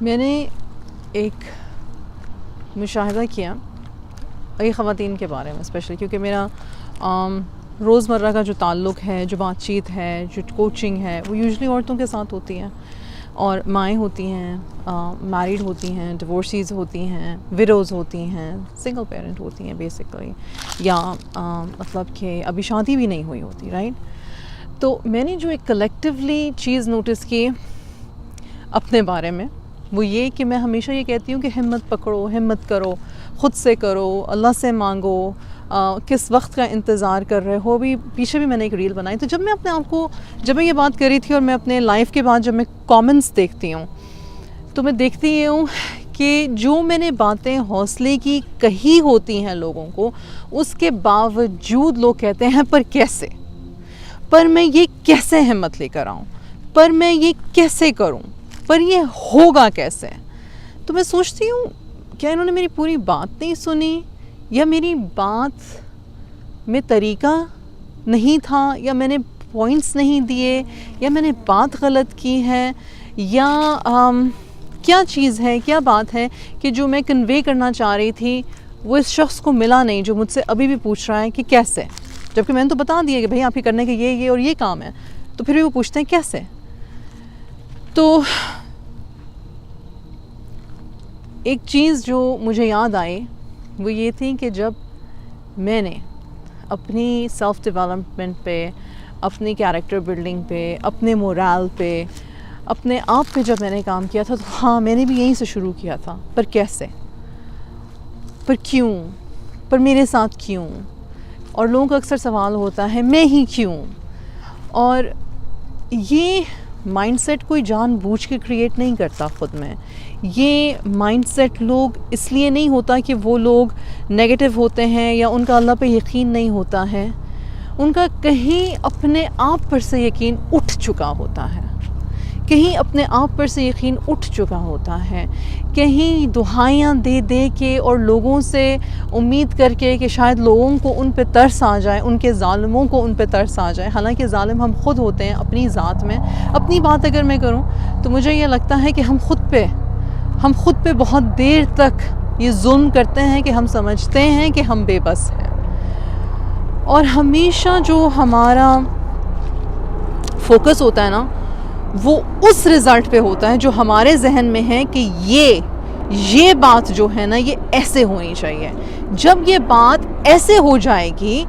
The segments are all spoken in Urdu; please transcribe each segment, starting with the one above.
میں نے ایک مشاہدہ کیا خواتین کے بارے میں اسپیشلی، کیونکہ میرا روزمرہ کا جو تعلق ہے، جو بات چیت ہے، جو کوچنگ ہے، وہ یوزلی عورتوں کے ساتھ ہوتی ہے، اور مائیں ہوتی ہیں، میریڈ ہوتی ہیں، ڈیورسیز ہوتی ہیں، ویڈوز ہوتی ہیں، سنگل پیرنٹ ہوتی ہیں بیسیکلی، یا مطلب کہ ابھی شادی بھی نہیں ہوئی ہوتی، رائٹ؟ تو میں نے جو ایک کلیکٹیولی چیز نوٹس کی اپنے بارے میں، وہ یہ کہ میں ہمیشہ یہ کہتی ہوں کہ ہمت پکڑو، ہمت کرو، خود سے کرو، اللہ سے مانگو، کس وقت کا انتظار کر رہے ہو۔ بھی پیچھے بھی میں نے ایک ریل بنائی، تو جب میں اپنے آپ کو، جب میں یہ بات کر رہی تھی اور میں اپنے لائف کے بعد جب میں کامنٹس دیکھتی ہوں تو میں دیکھتی یہ ہوں کہ جو میں نے باتیں حوصلے کی کہی ہوتی ہیں لوگوں کو، اس کے باوجود لوگ کہتے ہیں پر کیسے، پر میں یہ کیسے ہمت لے کر آؤں، پر میں یہ کیسے کروں، پر یہ ہوگا کیسے؟ تو میں سوچتی ہوں کیا انہوں نے میری پوری بات نہیں سنی، یا میری بات میں طریقہ نہیں تھا، یا میں نے پوائنٹس نہیں دیے، یا میں نے بات غلط کی ہے، یا کیا چیز ہے، کیا بات ہے کہ جو میں کنوے کرنا چاہ رہی تھی وہ اس شخص کو ملا نہیں، جو مجھ سے ابھی بھی پوچھ رہا ہے کہ کیسے، جبکہ میں نے تو بتا دیا کہ بھئی آپ کے کرنے کے یہ اور یہ کام ہے، تو پھر بھی وہ پوچھتے ہیں کیسے۔ تو ایک چیز جو مجھے یاد آئی وہ یہ تھی کہ جب میں نے اپنی سیلف ڈیولپمنٹ پہ، اپنی کیریکٹر بلڈنگ پہ، اپنے مورال پہ، اپنے آپ پہ جب میں نے کام کیا تھا، تو ہاں میں نے بھی یہیں سے شروع کیا تھا، پر کیسے، پر کیوں، پر میرے ساتھ کیوں، اور لوگوں کا اکثر سوال ہوتا ہے میں ہی کیوں۔ اور یہ مائنڈ سیٹ کوئی جان بوجھ کے کریٹ نہیں کرتا خود میں، یہ مائنڈ سیٹ لوگ اس لیے نہیں ہوتا کہ وہ لوگ نیگیٹو ہوتے ہیں یا ان کا اللہ پہ یقین نہیں ہوتا ہے، ان کا کہیں اپنے آپ پر سے یقین اٹھ چکا ہوتا ہے، کہیں اپنے آپ پر سے یقین اٹھ چکا ہوتا ہے، کہیں دہائیاں دے دے کے اور لوگوں سے امید کر کے کہ شاید لوگوں کو ان پہ ترس آ جائے، ان کے ظالموں کو ان پہ ترس آ جائے، حالانکہ ظالم ہم خود ہوتے ہیں اپنی ذات میں۔ اپنی بات اگر میں کروں تو مجھے یہ لگتا ہے کہ ہم خود پہ بہت دیر تک یہ ظلم کرتے ہیں کہ ہم سمجھتے ہیں کہ ہم بے بس ہیں، اور ہمیشہ جو ہمارا فوکس ہوتا ہے نا، وہ اس رزلٹ پہ ہوتا ہے جو ہمارے ذہن میں ہے کہ یہ بات جو ہے نا یہ ایسے ہونی چاہیے۔ جب یہ بات ایسے ہو جائے گی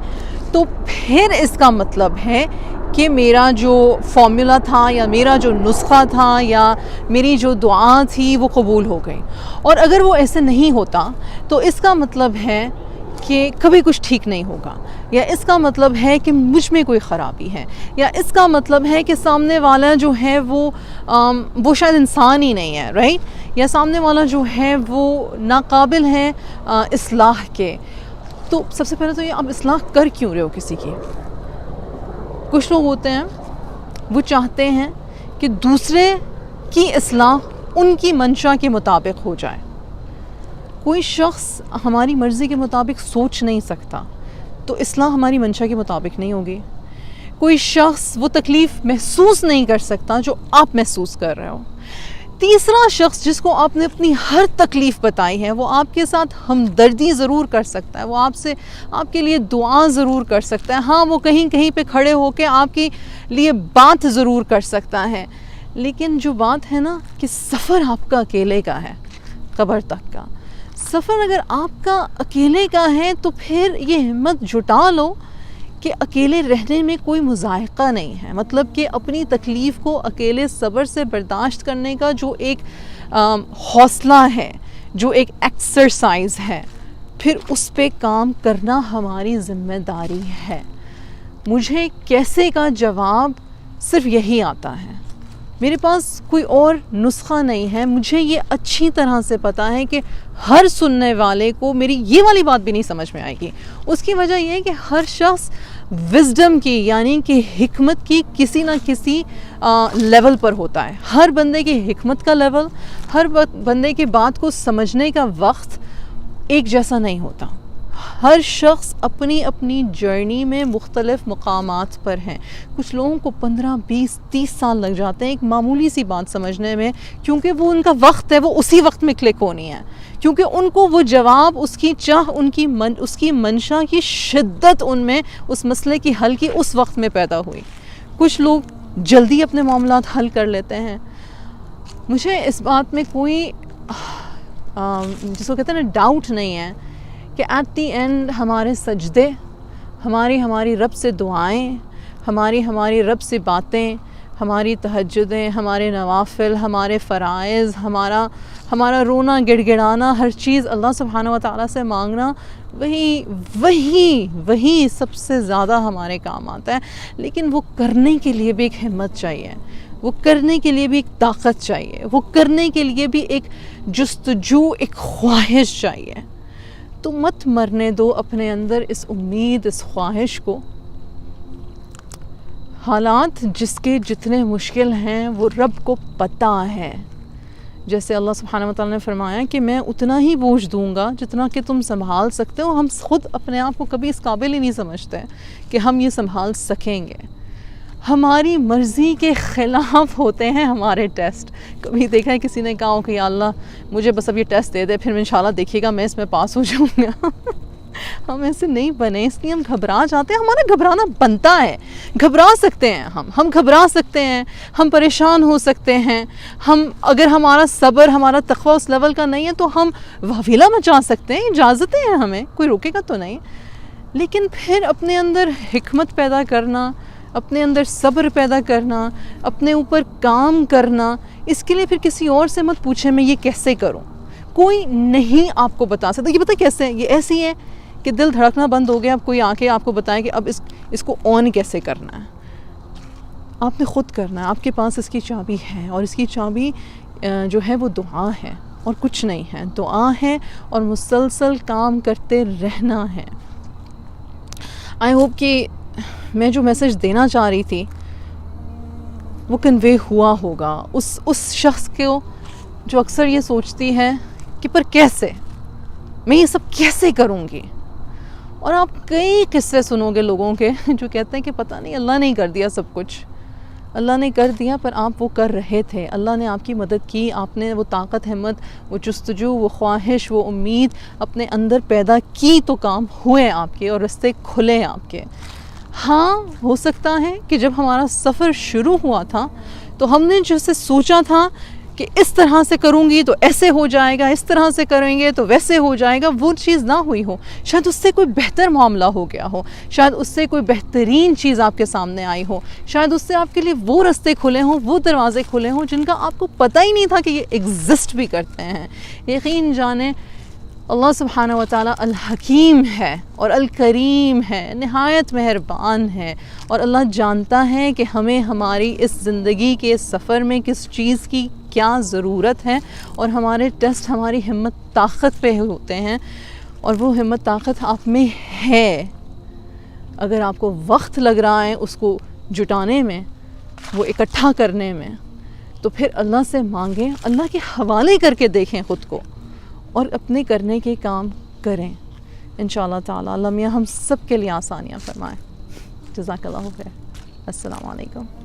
تو پھر اس کا مطلب ہے کہ میرا جو فارمولا تھا، یا میرا جو نسخہ تھا، یا میری جو دعا تھی وہ قبول ہو گئی۔ اور اگر وہ ایسے نہیں ہوتا تو اس کا مطلب ہے کہ کبھی کچھ ٹھیک نہیں ہوگا، یا اس کا مطلب ہے کہ مجھ میں کوئی خرابی ہے، یا اس کا مطلب ہے کہ سامنے والا جو ہے وہ شاید انسان ہی نہیں ہے، رائٹ؟ یا سامنے والا جو ہے وہ ناقابل ہے اصلاح کے۔ تو سب سے پہلے تو یہ آپ اصلاح کر کیوں رہے ہو کسی کی؟ کچھ لوگ ہوتے ہیں وہ چاہتے ہیں کہ دوسرے کی اصلاح ان کی منشا کے مطابق ہو جائے۔ کوئی شخص ہماری مرضی کے مطابق سوچ نہیں سکتا، تو اصلاح ہماری منشا کے مطابق نہیں ہوگی۔ کوئی شخص وہ تکلیف محسوس نہیں کر سکتا جو آپ محسوس کر رہے ہو۔ تیسرا شخص جس کو آپ نے اپنی ہر تکلیف بتائی ہے، وہ آپ کے ساتھ ہمدردی ضرور کر سکتا ہے، وہ آپ کے لیے دعا ضرور کر سکتا ہے، ہاں وہ کہیں پہ کھڑے ہو کے آپ کے لیے بات ضرور کر سکتا ہے، لیکن جو بات ہے نا کہ سفر آپ کا اکیلے کا ہے، قبر تک کا سفر اگر آپ کا اکیلے کا ہے، تو پھر یہ ہمت جٹا لو کہ اکیلے رہنے میں کوئی مذائقہ نہیں ہے۔ مطلب کہ اپنی تکلیف کو اکیلے صبر سے برداشت کرنے کا جو ایک حوصلہ ہے، جو ایک ایکسرسائز ہے، پھر اس پہ کام کرنا ہماری ذمہ داری ہے۔ مجھے کیسے کا جواب صرف یہی آتا ہے، میرے پاس کوئی اور نسخہ نہیں ہے۔ مجھے یہ اچھی طرح سے پتا ہے کہ ہر سننے والے کو میری یہ والی بات بھی نہیں سمجھ میں آئے گی۔ اس کی وجہ یہ ہے کہ ہر شخص وزڈم کی، یعنی کہ حکمت کی کسی نہ کسی لیول پر ہوتا ہے۔ ہر بندے کی حکمت کا لیول، ہر بندے کی بات کو سمجھنے کا وقت ایک جیسا نہیں ہوتا۔ ہر شخص اپنی اپنی جرنی میں مختلف مقامات پر ہیں. کچھ لوگوں کو 15 20 30 سال لگ جاتے ہیں ایک معمولی سی بات سمجھنے میں، کیونکہ وہ ان کا وقت ہے، وہ اسی وقت میں کلک ہونی ہے، کیونکہ ان کو وہ جواب، اس کی چاہ، اس کی منشا کی شدت ان میں اس مسئلے کی حل کی اس وقت میں پیدا ہوئی. کچھ لوگ جلدی اپنے معاملات حل کر لیتے ہیں. مجھے اس بات میں کوئی جس کو کہتے ہیں نا ڈاؤٹ نہیں ہے کہ ایٹ دی اینڈ ہمارے سجدے، ہماری رب سے دعائیں، ہماری رب سے باتیں، ہماری تہجدیں، ہمارے نوافل، ہمارے فرائض، ہمارا رونا گڑگڑانا، ہر چیز اللہ سبحانہ و تعالیٰ سے مانگنا، وہی سب سے زیادہ ہمارے کام آتا ہے. لیکن وہ کرنے کے لیے بھی ایک ہمت چاہیے، وہ کرنے کے لیے بھی ایک طاقت چاہیے، وہ کرنے کے لیے بھی ایک جستجو، ایک خواہش چاہیے. تو مت مرنے دو اپنے اندر اس امید، اس خواہش کو. حالات جس کے جتنے مشکل ہیں وہ رب کو پتہ ہے. جیسے اللہ سبحانہ وتعالیٰ نے فرمایا کہ میں اتنا ہی بوجھ دوں گا جتنا کہ تم سنبھال سکتے ہو. ہم خود اپنے آپ کو کبھی اس قابل ہی نہیں سمجھتے کہ ہم یہ سنبھال سکیں گے. ہماری مرضی کے خلاف ہوتے ہیں ہمارے ٹیسٹ. کبھی دیکھا ہے کسی نے کہا ہو کہ یا اللہ مجھے بس اب یہ ٹیسٹ دے دے، پھر انشاءاللہ دیکھیے گا میں اس میں پاس ہو جاؤں گا. ہم ایسے نہیں بنے، اس لیے ہم گھبرا جاتے ہیں. ہمارا گھبرانا بنتا ہے، گھبرا سکتے ہیں، ہم گھبرا سکتے ہیں، ہم پریشان ہو سکتے ہیں. اگر ہمارا صبر، ہمارا تقویٰ اس لیول کا نہیں ہے تو ہم واویلا مچا سکتے ہیں. اجازتیں ہیں ہمیں، کوئی روکے گا تو نہیں. لیکن پھر اپنے اندر حکمت پیدا کرنا، اپنے اندر صبر پیدا کرنا، اپنے اوپر کام کرنا، اس کے لیے پھر کسی اور سے مت پوچھیں میں یہ کیسے کروں. کوئی نہیں آپ کو بتا سکتا. یہ پتہ کیسے ہے؟ یہ ایسی ہے کہ دل دھڑکنا بند ہو گیا، اب کوئی آ کے آپ کو بتائے کہ اب اس کو آن کیسے کرنا ہے. آپ نے خود کرنا ہے. آپ کے پاس اس کی چابی ہے، اور اس کی چابی جو ہے وہ دعا ہے اور کچھ نہیں ہے. دعا ہے اور مسلسل کام کرتے رہنا ہے. آئی ہوپ کہ میں جو میسج دینا چاہ رہی تھی وہ کنوے ہوا ہوگا اس شخص کو جو اکثر یہ سوچتی ہے کہ پر کیسے، میں یہ سب کیسے کروں گی. اور آپ کئی قصے سنو گے لوگوں کے جو کہتے ہیں کہ پتہ نہیں اللہ نے ہی کر دیا سب کچھ. اللہ نے کر دیا پر آپ وہ کر رہے تھے. اللہ نے آپ کی مدد کی، آپ نے وہ طاقت، ہمت، وہ جستجو، وہ خواہش، وہ امید اپنے اندر پیدا کی تو کام ہوئے آپ کے اور رستے کھلے آپ کے. ہاں ہو سکتا ہے کہ جب ہمارا سفر شروع ہوا تھا تو ہم نے جیسے سوچا تھا کہ اس طرح سے کروں گی تو ایسے ہو جائے گا، اس طرح سے کریں گے تو ویسے ہو جائے گا، وہ چیز نہ ہوئی ہو. شاید اس سے کوئی بہتر معاملہ ہو گیا ہو، شاید اس سے کوئی بہترین چیز آپ کے سامنے آئی ہو، شاید اس سے آپ کے لیے وہ رستے کھلے ہوں، وہ دروازے کھلے ہوں جن کا آپ کو پتہ ہی نہیں تھا کہ یہ ایگزسٹ بھی کرتے ہیں. یقین جانیں اللہ سبحانہ و تعالیٰ الحکیم ہے اور الکریم ہے، نہایت مہربان ہے. اور اللہ جانتا ہے کہ ہمیں ہماری اس زندگی کے سفر میں کس چیز کی کیا ضرورت ہے، اور ہمارے ٹیسٹ ہماری ہمت طاقت پہ ہوتے ہیں، اور وہ ہمت طاقت آپ میں ہے. اگر آپ کو وقت لگ رہا ہے اس کو جٹانے میں، وہ اکٹھا کرنے میں، تو پھر اللہ سے مانگیں، اللہ کے حوالے کر کے دیکھیں خود کو اور اپنے کرنے کے کام کریں. انشاءاللہ تعالی اللہ میاں ہم سب کے لیے آسانیاں فرمائیں. جزاک اللہ خیر. السلام علیکم.